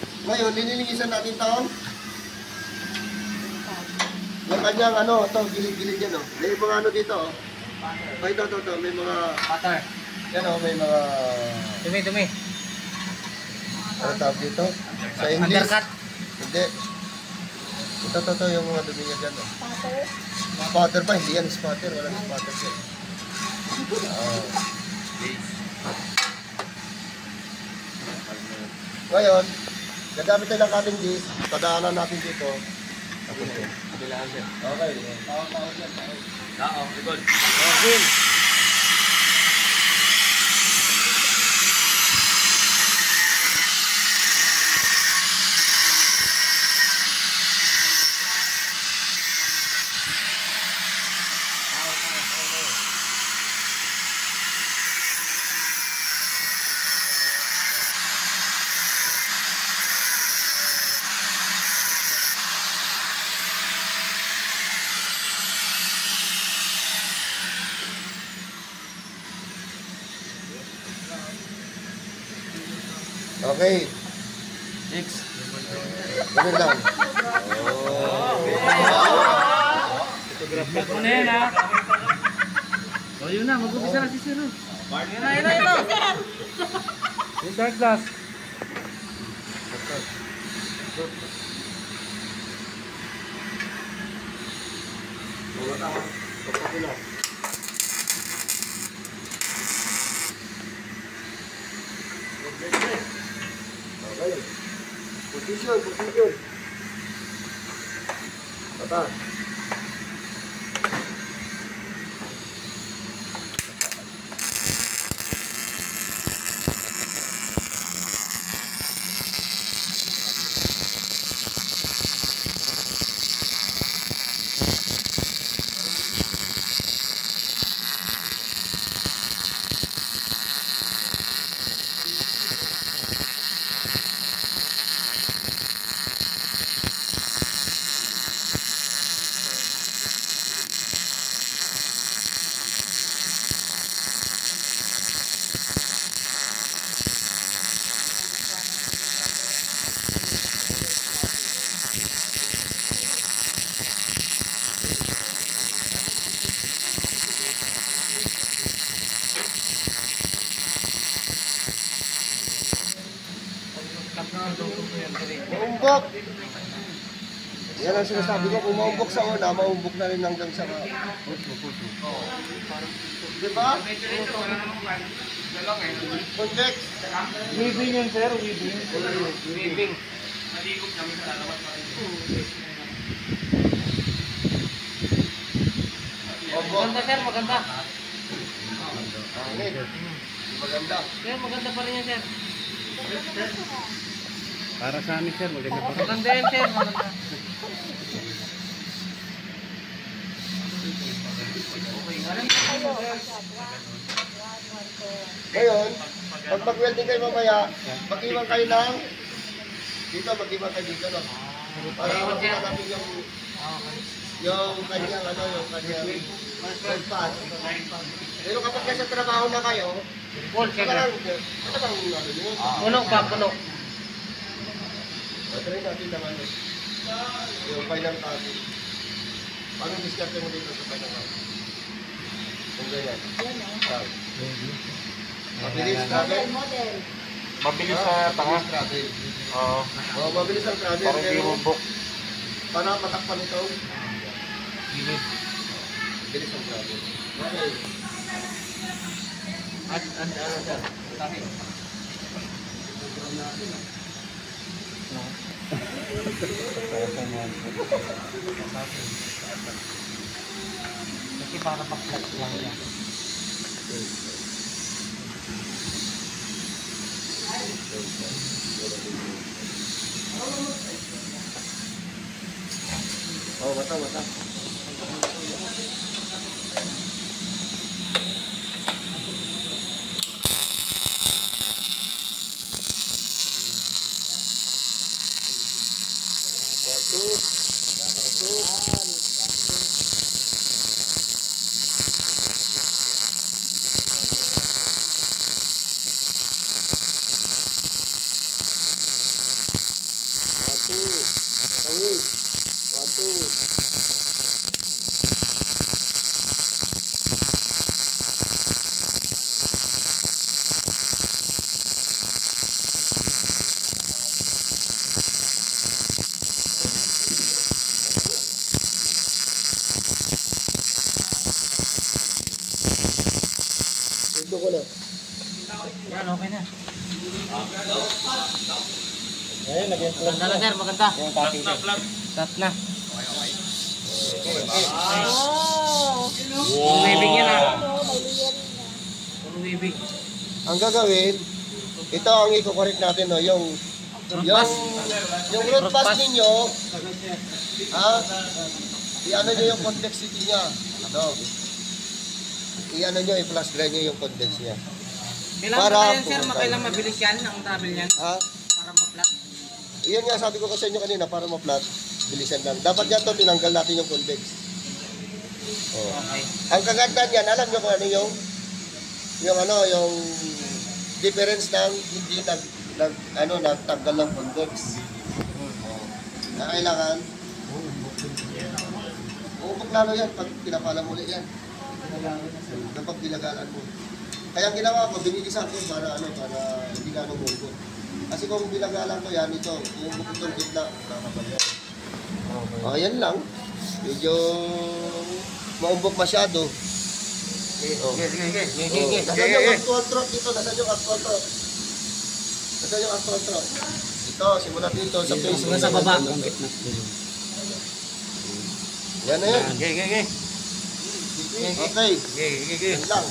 Ngayon, linilinisan natin taon. Yung kanyang ano, ito, gilid-gilid yan, oh. May mga ano dito, oh. Oh, ito, may mga... Butter. Yan, oh, may mga... Dumi. Ano tawag dito? Sa English? Undercut. Hindi. Ito, yung mga dumi niya dyan, oh. Spatter pa, hindi yan spatter. Walang spatter siya. Ngayon, gagamit tayo ng cutting disc. Padaanan natin dito. Okay. Good. Okay. Okay. Ganun lang. Photograph mo na yan, ha? O, yun na. Mag-upisa na si Sir. Yun na. Yung dark glass. Okay. Position. Tata. Maumbok. Yan ang sinasabi ko, kung maumbok sa una, maumbok na rin hanggang sa diba? Convex. Weaving yan, sir. Weaving. Maganda, sir. Maganda. Maganda. Sir, maganda pa rin yan, sir. Para sa amin, sir, maganda pa. Maganda yan, sir. Maganda. Ngayon, pag mag-welding kayo mamaya, mag-iwan kayo ng dito, mag-iwan kayo dito, no? Para makita natin yung kanyang, ano, yung kanyang pad. Pero kapag nasa trabaho na kayo, saka lang, ano nyo? Puno pa, puno. Try natin naman yung final cutting. Paano discarte mo dito sa final cutting? Kung ganyan. Mabilis travel? Mabilis sa tanga. Oo. Oo, mabilis ang travel. Parang di mumbok. Para matakpan ito. Mabilis ang travel. Okay. Ano, sir? Kasi para pa-flat lang yan. Oh, mata. Okay. 1, 2. Ito ko na. Yan, okay na. Ayun, lagyan ko Maganda na, sir. Maganda. yung topping ko. Stop na. Puro webbing yan, ah. Puro webbing. Ang gagawin, ito ang i-correct natin, no, yung root pass ninyo, i-ano nyo yung convexity niya. No. I-ano nyo, i-flash dry nyo yung convex niya. Kailangan Para ba yan, sir? pumunta. Kailangan mabilis yan, ang travel niyan. Ha? Para ma-flat. Iyan nga, sabi ko sa inyo kanina, para ma-flat, bilisan lang. Dapat yan to, tinanggal natin yung convex. Oh. Okay. Ang kagandahan yan, alam nyo kung ano yung difference ng hindi nagtanggal ng convex. Na kailangan, uupok lalo yan pag pinapala muli yan. Kapag pinagalan mo. Kaya ang ginawa ko, binilisan ko para hindi gano'ng munggo. Kasi kung pinagalan ko yan, ito, uupok itong gitna, nakakabal yan. Yan lang. Medyo maumbok masyado. Nasaan yung actual throat dito? Nasaan yung actual throat? Nasaan yung actual throat? Ito, simula dito sa face. Sa baba. Yan na yan. Okay. Okay. Yan lang.